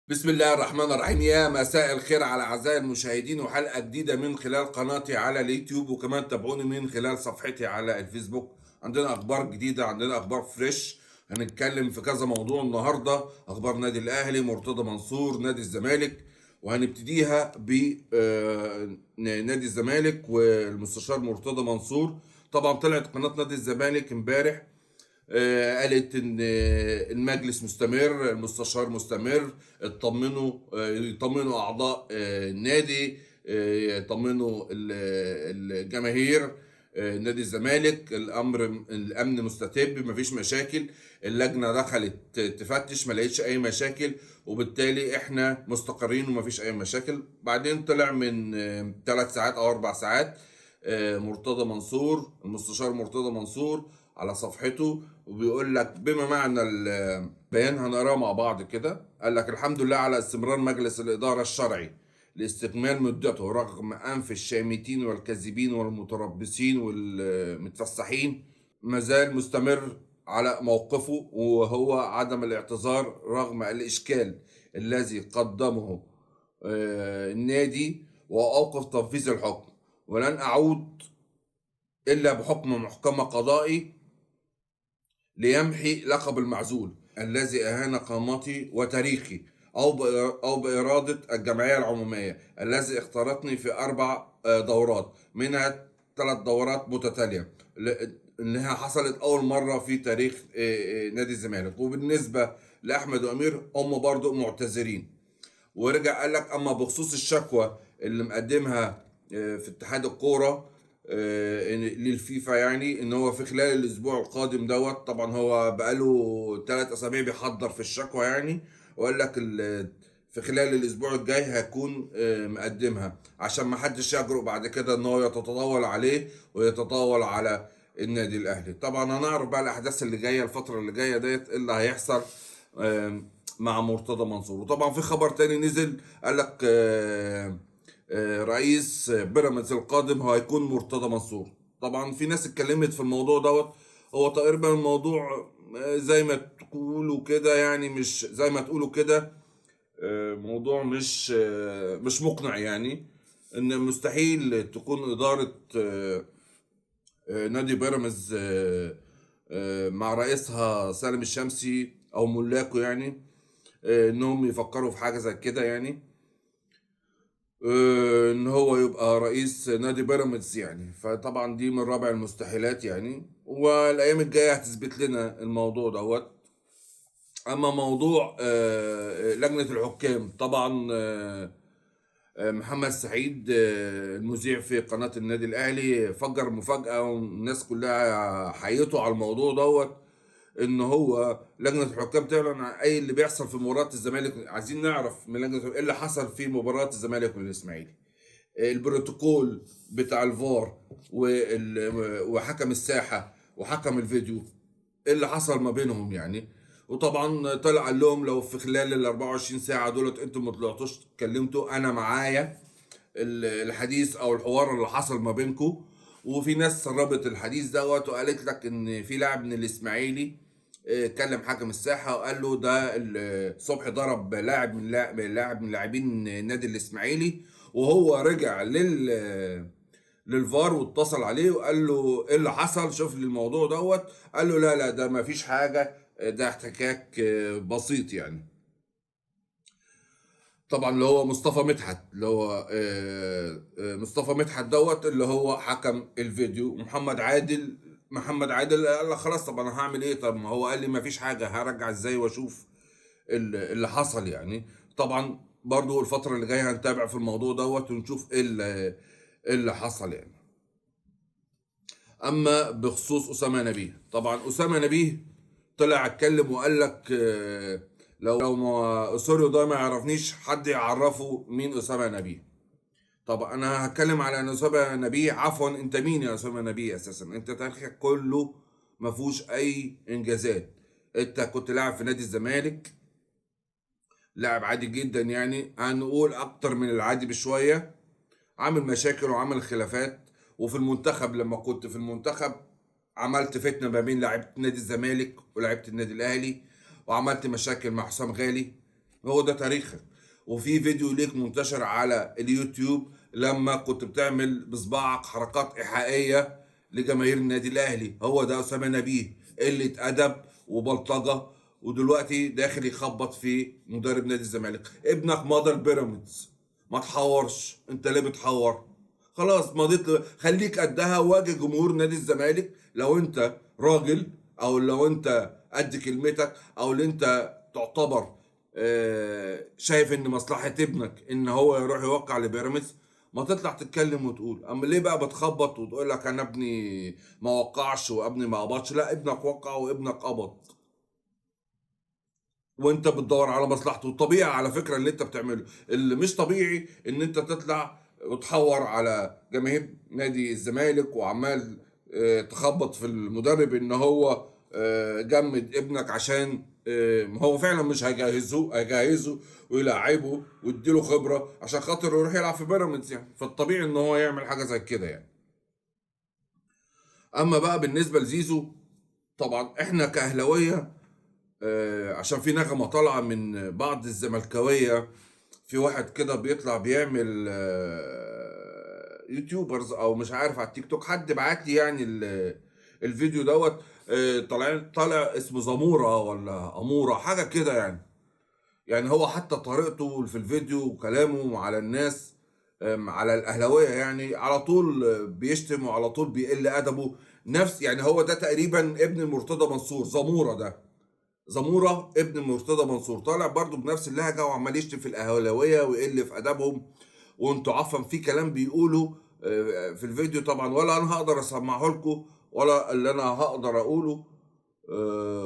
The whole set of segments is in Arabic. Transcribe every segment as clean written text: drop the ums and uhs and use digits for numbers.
بسم الله الرحمن الرحيم، يا مساء الخير على أعزائي المشاهدين وحلقة جديدة من خلال قناتي على اليوتيوب، وكمان تابعوني من خلال صفحتي على الفيسبوك. عندنا أخبار جديدة، عندنا أخبار فريش. هنتكلم في كذا موضوع النهاردة: أخبار نادي الأهلي، مرتضى منصور، نادي الزمالك. وهنبتديها بنادي الزمالك والمستشار مرتضى منصور. طبعا طلعت قناة نادي الزمالك امبارح، قالت ان المجلس مستمر، المستشار مستمر. يطمنوا اعضاء النادي، يطمنوا الجماهير. نادي الزمالك الامن مستتب، مفيش مشاكل. اللجنه دخلت تفتش، ما لقيتش اي مشاكل، وبالتالي احنا مستقرين ومفيش اي مشاكل. بعدين طلع من 3 ساعات او 4 ساعات مرتضى منصور، المستشار مرتضى منصور، على صفحته، وبيقول لك بما معنى البيان، هنقراه مع بعض كده. قال لك: الحمد لله على استمرار مجلس الإدارة الشرعي لاستكمال مدته رغم أنف الشامتين والكاذبين والمتربصين والمتفسحين. مازال مستمر على موقفه، وهو عدم الاعتذار رغم الإشكال الذي قدمه النادي، وأوقف تنفيذ الحكم. ولن أعود إلا بحكم محكمة قضائي ليمحي لقب المعزول الذي أهان قامتي وتاريخي، أو بإرادة الجمعية العمومية الذي اختارتني في 4 دورات، منها 3 دورات متتالية، إنها حصلت أول مرة في تاريخ نادي الزمالك. وبالنسبة لأحمد وأمير، هم برضو معتذرين. ورجع قال لك: اما بخصوص الشكوى اللي مقدمها في اتحاد الكوره للفيفا، يعني ان هو في خلال الاسبوع القادم دوت. طبعا هو بقاله 3 اسابيع بيحضر في الشكوى يعني، وقال لك في خلال الاسبوع الجاي هيكون مقدمها، عشان ما حدش يجرؤ بعد كده ان هو يتطاول عليه ويتطاول على النادي الاهلي. طبعا هنعرف بقى الاحداث اللي جايه، الفتره اللي جايه ديت ايه اللي هيحصل مع مرتضى منصور. وطبعا في خبر تاني نزل، قال لك رئيس بيراميدز القادم هو هيكون مرتضى منصور. طبعا في ناس اتكلمت في الموضوع دوت. هو تقريبا الموضوع زي ما تقولوا كده، يعني مش زي ما تقولوا كده، موضوع مش مقنع يعني. ان مستحيل تكون ادارة نادي بيراميدز مع رئيسها سالم الشمسي او ملاكه يعني، انهم يفكروا في حاجه زي كده يعني، ان هو يبقى رئيس نادي بيراميدز يعني. فطبعا دي من رابع المستحيلات يعني، والايام الجايه هتثبت لنا الموضوع دوت. اما موضوع لجنه الحكام، طبعا محمد سعيد المذيع في قناه النادي الاهلي فجر مفاجاه، والناس كلها حيته على الموضوع دوت. ان هو لجنه الحكام تعلن عن اي اللي بيحصل في مباراه الزمالك. عايزين نعرف من لجنه ايه اللي حصل في مباراه الزمالك والاسماعيلي، البروتوكول بتاع الفار وحكم الساحه وحكم الفيديو، ايه اللي حصل ما بينهم يعني. وطبعا طلع قال لهم: لو في خلال ال 24 ساعه دولت انتم ما طلعتوش اتكلمتوا، انا معايا الحديث او الحوار اللي حصل ما بينكم. وفي ناس سربت الحديث دوت، وقالت لك ان في لاعب من الاسماعيلي كلم حكم الساحه وقال له ده صبحي ضرب لاعب من لاعبين النادي الاسماعيلي، وهو رجع للفار واتصل عليه وقال له: ايه اللي حصل؟ شوف لي الموضوع دوت. قال له: لا لا، ده ما فيش حاجه، ده احتكاك بسيط يعني. طبعا اللي هو مصطفى مدحت، اللي هو مصطفى مدحت دوت اللي هو حكم الفيديو. محمد عادل قال لك: خلاص، طب انا هعمل ايه؟ طب ما هو قال لي ما فيش حاجه، هرجع ازاي واشوف اللي حصل يعني. طبعا برضو الفتره اللي جايه هنتابع في الموضوع دوت ونشوف إيه اللي حصل يعني. اما بخصوص اسامه نبيه، طبعا اسامه نبيه طلع اتكلم وقال لك: لو ما اسوريو ده ما يعرفنيش، حد يعرفه مين اسامه نبيه. طب انا هتكلم على ان اسامه نبيه. عفوا، انت مين يا اسامه نبيه اساسا؟ انت تاريخك كله ما فيهوش اي انجازات. انت كنت لاعب في نادي الزمالك، لاعب عادي جدا يعني، هنقول اكتر من العادي بشويه. عامل مشاكل وعامل خلافات. وفي المنتخب، لما كنت في المنتخب، عملت فتنة ما بين لعيبة نادي الزمالك ولاعيبة النادي الأهلي، وعملت مشاكل مع حسام غالي، هو ده تاريخك. وفي فيديو ليك منتشر على اليوتيوب لما كنت بتعمل بصباعك حركات إيحائية لجماهير النادي الأهلي، هو ده أسامة نبيه، قلة أدب وبلطجة، ودلوقتي داخل يخبط في مدرب نادي الزمالك. ابنك مضى البيراميدز، ما تحورش. انت ليه بتحور؟ خلاص مضيت خليك قدها، واجه جمهور نادي الزمالك لو انت راجل، او لو انت قد كلمتك، او اللي انت تعتبر شايف ان مصلحة ابنك ان هو يروح يوقع لبيراميدز. ما تطلع تتكلم وتقول. اما ليه بقى بتخبط وتقول لك انا ابني ما وقعش وابني ما قبضش؟ لا، ابنك وقع وابنك قبض، وانت بتدور على مصلحته. الطبيعي على فكره اللي انت بتعمله، اللي مش طبيعي ان انت تطلع وتحور على جماهير نادي الزمالك وعمال تخبط في المدرب ان هو جمد ابنك عشان هو فعلا مش هيجهزه ويلعبه ويديله خبره عشان خاطر يروح يلعب في بيراميدز يعني. فالطبيعي ان هو يعمل حاجه زي كده يعني. اما بقى بالنسبه لزيزو، طبعا احنا كاهلاويه عشان في نغمة طالعة من بعض الزملكاوية، في واحد كده بيطلع بيعمل يوتيوبرز او مش عارف على التيك توك، حد بعت لي يعني الفيديو دوت. طالع اسمه زمورة ولا أمورة حاجة كده يعني. يعني هو حتى طريقته في الفيديو وكلامه على الناس، على الأهلاوية يعني، على طول بيشتم وعلى طول بيقل أدبه. نفس يعني هو ده تقريبا ابن مرتضى منصور، زمورة ده. زموره ابن مرتضى منصور طالع برضو بنفس اللهجه وعمال يشتم في الاهلاويه ويقل في ادبهم. وانتوا عفوا في كلام بيقوله في الفيديو طبعا ولا انا هقدر اسمعه لكم ولا اللي انا هقدر اقوله.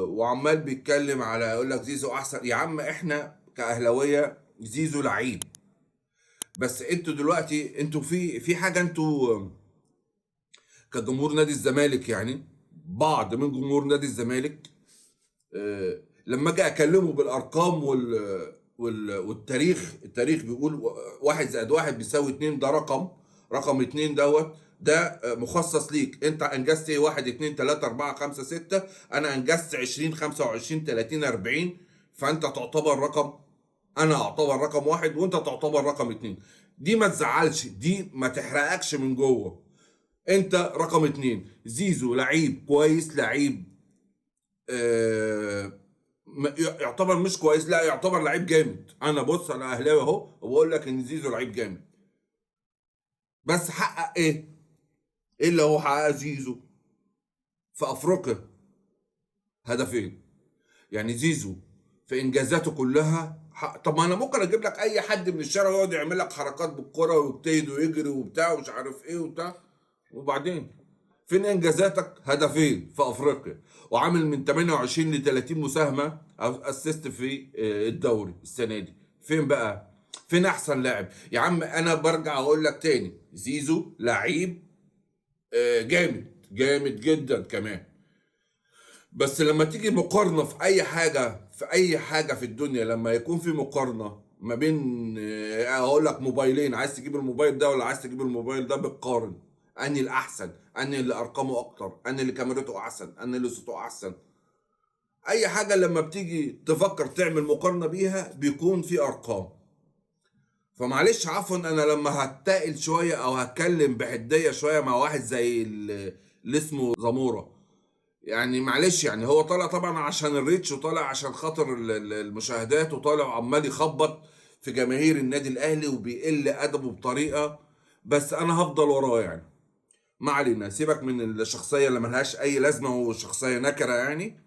وعمال بيتكلم على يقول لك زيزو احسن. يا عم احنا كاهلاويه زيزو لعيب، بس انتوا دلوقتي انتوا في حاجه، انتوا كجمهور نادي الزمالك يعني، بعض من جمهور نادي الزمالك لما اجي اكلمه بالارقام والتاريخ، التاريخ بيقول واحد زائد واحد بيساوي اتنين، ده رقم اتنين دوت، ده مخصص ليك. انت انجزت ايه؟ واحد اتنين تلاتة اربعة خمسة ستة، انا انجزت 20 25 30 40. فانت تعتبر رقم، انا اعتبر رقم واحد وانت تعتبر رقم اتنين. دي ما تزعلش، دي ما تحرقكش من جوه. انت رقم اتنين. زيزو لعيب كويس، لعيب آه، يعتبر مش كويس، لا يعتبر لعيب جامد. انا بص انا اهلاوي اهو وبقول لك ان زيزو لعيب جامد. بس حقق ايه؟ ايه اللي هو حقق زيزو في افريقيا؟ هدفين. يعني زيزو في انجازاته كلها طب ما انا ممكن اجيب لك اي حد من الشارع يقعد يعمل لك حركات بالكرة ويجتهد ويجري وبتاع ومش عارف ايه وبتاع، وبعدين فين انجازاتك؟ هدفين في افريقيا، وعامل من 28 ل 30 مساهمه او اسيست في الدوري السنه دي. فين بقى؟ فين احسن لاعب؟ يا عم انا برجع اقول لك تاني، زيزو لعيب جامد جامد جدا كمان. بس لما تيجي مقارنه في اي حاجه، في اي حاجه في الدنيا، لما يكون في مقارنه ما بين اقول لك موبايلين، عايز تجيب الموبايل ده ولا عايز تجيب الموبايل ده، بتقارن اني الاحسن، اني اللي ارقامه اكتر، اني اللي كاميرته احسن، اني اللي صوته احسن. اي حاجه لما بتيجي تفكر تعمل مقارنه بيها بيكون في ارقام. فمعلش عفوا، انا لما هتقل شويه او هتكلم بحديه شويه مع واحد زي اللي اسمه زموره، يعني معلش يعني هو طالع طبعا عشان الريتش، وطالع عشان خاطر المشاهدات، وطالع عمال يخبط في جماهير النادي الاهلي وبيقل ادبه بطريقه. بس انا هفضل وراه يعني. ما علينا، سيبك من الشخصيه اللي ملهاش اي لازمه وشخصيه نكره يعني.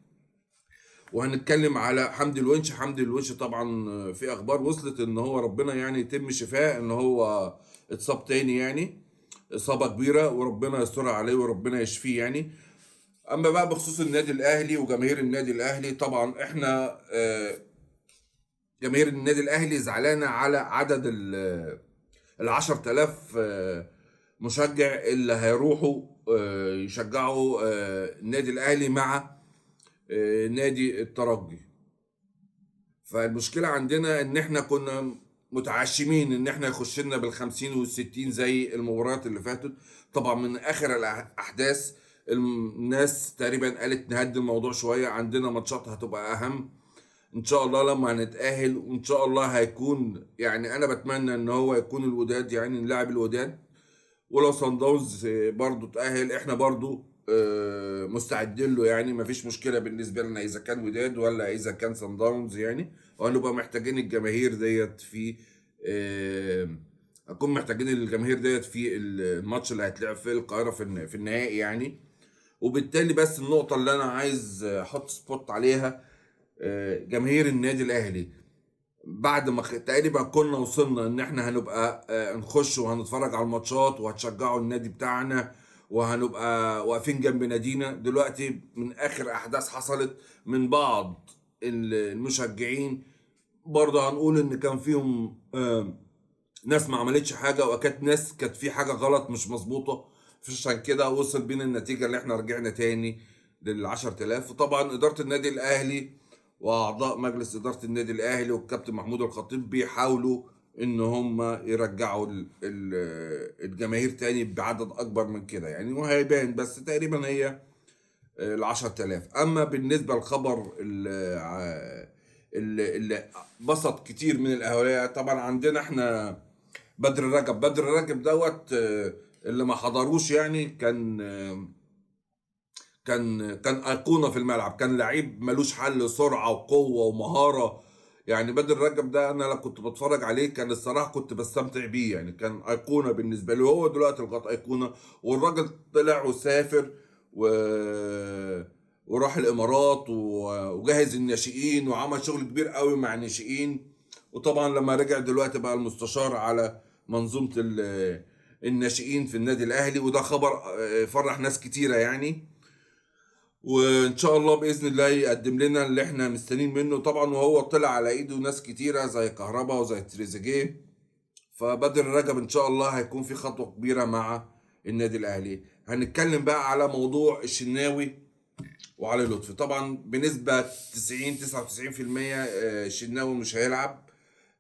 وهنتكلم على حمدي الونش. حمدي الونش طبعا في اخبار وصلت ان هو ربنا يعني يتم شفاه، ان هو اتصاب تاني يعني، اصابه كبيره، وربنا يسترها عليه وربنا يشفيه يعني. اما بقى بخصوص النادي الاهلي وجماهير النادي الاهلي، طبعا احنا جماهير النادي الاهلي زعلانه على عدد ال 10,000 مشجع اللي هيروحوا يشجعوا النادي الاهلي مع نادي الترجي. فالمشكله عندنا ان احنا كنا متعشمين ان احنا يخش لنا بالخمسين والستين زي المباريات اللي فاتت. طبعا من اخر الاحداث الناس تقريبا قالت نهدي الموضوع شويه، عندنا ماتشات هتبقى اهم. ان شاء الله لما هنتأهل، وان شاء الله هيكون يعني انا بتمنى ان هو يكون الوداد، يعني نلعب الوداد. ولو صن داونز برضه تأهل، احنا برضه مستعدين له، يعني مفيش مشكلة بالنسبة لنا اذا كان وداد ولا اذا كان صن داونز يعني. وهنبقى محتاجين الجماهير ديت في آه، هنكون محتاجين الجماهير ديت في الماتش اللي هيتلعب في القاهرة في النهائي يعني. وبالتالي بس النقطة اللي أنا عايز أحط سبوت عليها، جماهير النادي الأهلي بعد ما تقريبا كنا وصلنا إن إحنا هنبقى نخش وهنتفرج على الماتشات وهتشجعوا النادي بتاعنا وهنبقى واقفين جنب نادينا. دلوقتي من آخر أحداث حصلت من بعض المشجعين، برضه هنقول إن كان فيهم ناس ما عملتش حاجه، وكانت ناس كانت في حاجه غلط مش مظبوطه. عشان كده وصل بينا النتيجه اللي احنا رجعنا تاني لل 10000. وطبعا اداره النادي الاهلي واعضاء مجلس اداره النادي الاهلي والكابتن محمود الخطيب بيحاولوا ان هم يرجعوا الجماهير تاني بعدد اكبر من كده يعني، وهيبان بس تقريبا هي ال 10000. اما بالنسبه للخبر اللي بسط كتير من الاهلاويه، طبعا عندنا احنا بدر رجب دوت اللي ما حضروش يعني، كان ايقونه في الملعب، كان لعيب ملوش حل، سرعه وقوه ومهاره. يعني بدر رجب ده انا لما كنت بتفرج عليه كان الصراحه كنت بستمتع بيه، يعني كان ايقونه بالنسبه لي، وهو دلوقتي لغايه ايقونه. والراجل طلع وسافر و... وراح الامارات وجهز الناشئين وعمل شغل كبير قوي مع الناشئين. وطبعا لما رجع دلوقتي بقى المستشار على منظومه الناشئين في النادي الاهلي، وده خبر فرح ناس كتيره يعني. وان شاء الله باذن الله يقدم لنا اللي احنا مستنيين منه طبعا. وهو طلع على ايده ناس كتيره زي كهربا وزي تريزيجيه، فبدر رجب ان شاء الله هيكون في خطوه كبيره مع النادي الاهلي. هنتكلم بقى على موضوع الشناوي وعلي لطفي. طبعا بنسبه 90 99% الشناوي مش هيلعب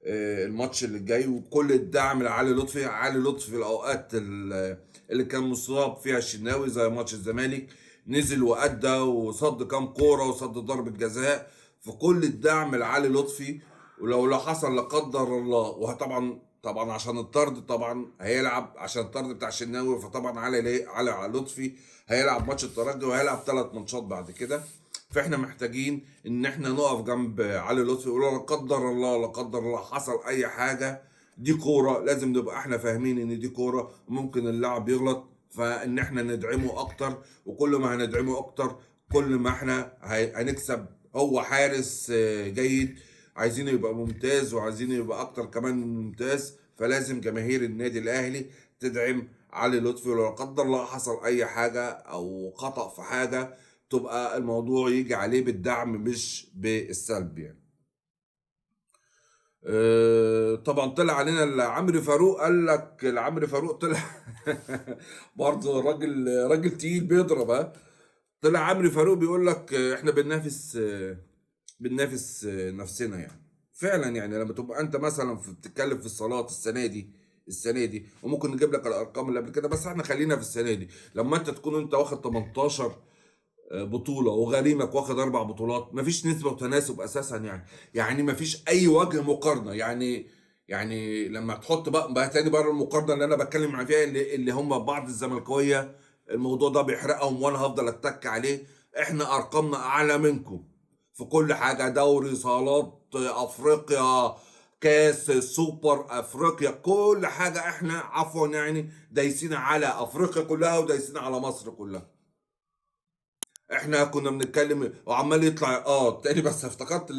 الماتش اللي جاي، وكل الدعم لعلي لطفي. علي لطفي في الاوقات اللي كان مصاب فيها الشناوي زي ماتش الزمالك نزل وأدى وصد كام كورة وصد ضربة جزاء، فكل الدعم لعلي لطفي. ولو حصل لا قدر الله، وطبعا عشان الطرد طبعا هيلعب، عشان الطرد بتاع الشناوي، فطبعا علي لطفي هيلعب ماتش الترجي وهيلعب 3 ماتشات بعد كده. فاحنا محتاجين ان احنا نقف جنب علي لطفي، ولو لا قدر الله حصل اي حاجه، دي كوره لازم نبقى احنا فاهمين ان دي كوره ممكن اللاعب يغلط، فان احنا ندعمه اكتر. وكل ما هندعمه اكتر كل ما احنا هنكسب. هو حارس جيد، عايزينه يبقى ممتاز وعايزينه يبقى اكتر كمان من ممتاز. فلازم جماهير النادي الاهلي تدعم علي لطفي، ولو لا قدر الله حصل اي حاجه او خطأ في حاجه تبقى الموضوع يجي عليه بالدعم مش بالسلب يعني. طبعا طلع علينا عمرو فاروق، قال لك عمرو فاروق طلع برضه راجل تقيل بيضرب ها. طلع عمرو فاروق بيقول لك احنا بننافس نفسنا يعني. فعلا يعني لما تبقى انت مثلا بتتكلم في الصالات السنه دي وممكن نجيب لك الارقام اللي قبل كده، بس احنا خلينا في السنه دي. لما انت تكون انت واخد 18 بطولة وغريمك واخد 4 بطولات، مفيش نسبة وتناسب أساسا يعني مفيش أي وجه مقارنة يعني لما تحط بقى تاني بره المقارنة اللي أنا بتكلم عن فيها، اللي هم بعض الزملكاوية الموضوع ده بيحرقهم وأنا هفضل أتك عليه. إحنا أرقامنا أعلى منكم في كل حاجة، دوري، صالات، أفريقيا، كاس، سوبر أفريقيا، كل حاجة إحنا عفوا يعني دايسين على أفريقيا كلها ودايسين على مصر كلها. احنا كنا بنتكلم وعمال يطلع تاني، بس افتكرت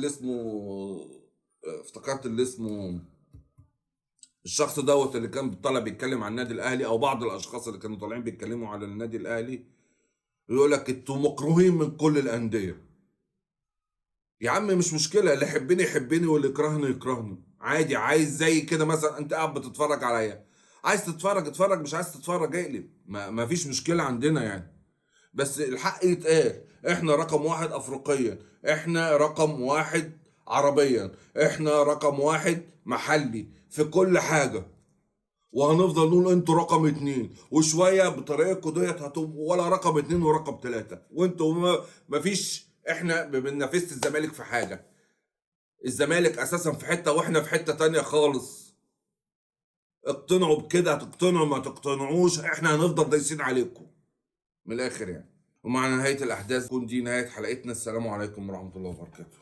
اللي اسمه الشخص دوت اللي كان طالع بيتكلم عن النادي الاهلي، او بعض الاشخاص اللي كانوا طالعين بيتكلموا على النادي الاهلي، يقول لك انتوا مكروهين من كل الانديه. يا عم مش مشكله، اللي يحبني يحبني واللي يكرهني يكرهني عادي. عايز زي كده مثلا انت قاعد بتتفرج عليا، عايز تتفرج اتفرج، مش عايز تتفرج اقلب، ما فيش مشكله عندنا يعني. بس الحق يتقال، احنا رقم واحد افريقيا، احنا رقم واحد عربيا، احنا رقم واحد محلي في كل حاجة. وهنفضل نقول انتوا رقم 2، وشوية بطريقتكم ديت هتبقوا ولا رقم 2 ورقم 3، وانتوا ما فيش. احنا بننافس الزمالك في حاجة، الزمالك اساسا في حته واحنا في حته تانية خالص. اقتنعوا بكده، تقتنعوا ما تقتنعوش احنا هنفضل دايسين عليكم من الاخر يعني. ومع نهايه الاحداث تكون دي نهايه حلقتنا. السلام عليكم ورحمه الله وبركاته.